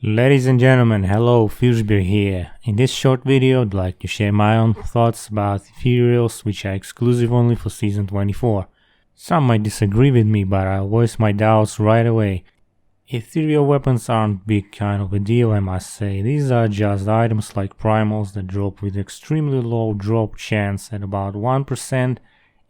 Ladies and gentlemen, hello, Firzj here. In this short video, I'd like to share my own thoughts about Ethereals, which are exclusive only for Season 24. Some might disagree with me, but I'll voice my doubts right away. Ethereal weapons aren't big kind of a deal, I must say. These are just items like primals that drop with extremely low drop chance at about 1%,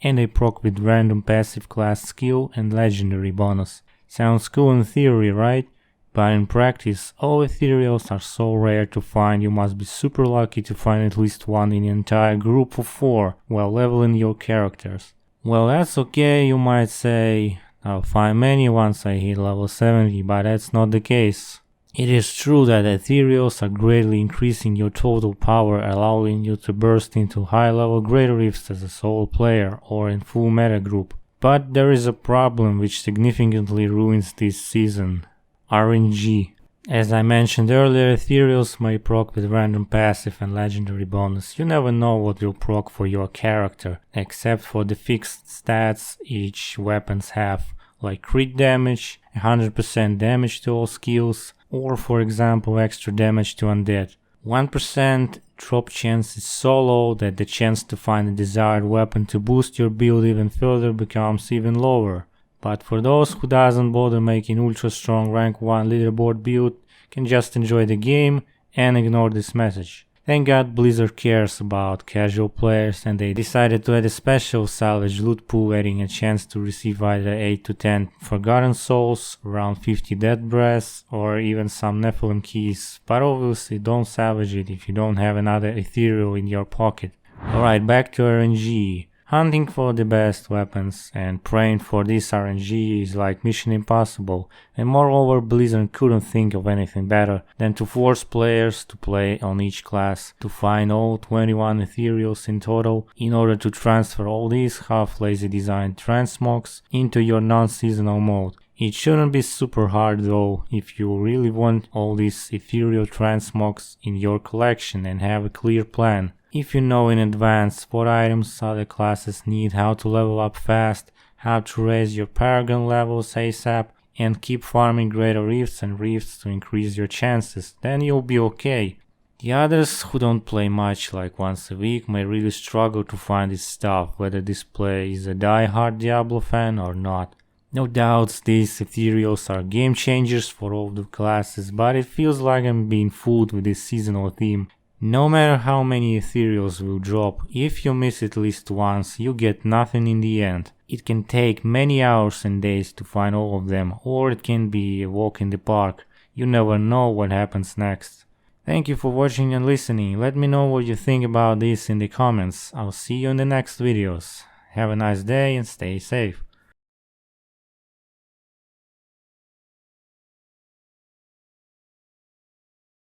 and they proc with random passive class skill and legendary bonus. Sounds cool in theory, right? But in practice, all Ethereals are so rare to find you must be super lucky to find at least one in an entire group of 4 while leveling your characters. Well, that's okay, you might say. I'll find many once I hit level 70, but that's not the case. It is true that Ethereals are greatly increasing your total power, allowing you to burst into high-level greater rifts as a solo player or in full meta group. But there is a problem which significantly ruins this season. RNG. As I mentioned earlier, Ethereals may proc with random passive and legendary bonus. You never know what will proc for your character, except for the fixed stats each weapons have, like crit damage, 100% damage to all skills, or for example extra damage to undead. 1% drop chance is so low that the chance to find a desired weapon to boost your build even further becomes even lower. But for those who doesn't bother making ultra strong rank 1 leaderboard build, can just enjoy the game and ignore this message. Thank God Blizzard cares about casual players, and they decided to add a special Salvage loot pool, adding a chance to receive either 8 to 10 Forgotten Souls, around 50 Dead Breaths, or even some Nephilim keys, but obviously don't salvage it if you don't have another Ethereal in your pocket. Alright, back to RNG. Hunting for the best weapons and praying for this RNG is like mission impossible, and moreover Blizzard couldn't think of anything better than to force players to play on each class, to find all 21 Ethereals in total in order to transfer all these half-lazy designed transmogs into your non-seasonal mode. It shouldn't be super hard though if you really want all these ethereal transmogs in your collection and have a clear plan. If you know in advance what items other classes need, how to level up fast, how to raise your paragon levels ASAP, and keep farming greater rifts and rifts to increase your chances, then you'll be okay. The others who don't play much, like once a week, may really struggle to find this stuff, whether this player is a die-hard Diablo fan or not. No doubts these Ethereals are game changers for all the classes, but it feels like I'm being fooled with this seasonal theme. No matter how many Ethereals will drop, if you miss at least once, you get nothing in the end. It can take many hours and days to find all of them, or it can be a walk in the park. You never know what happens next. Thank you for watching and listening. Let me know what you think about this in the comments. I'll see you in the next videos. Have a nice day and stay safe.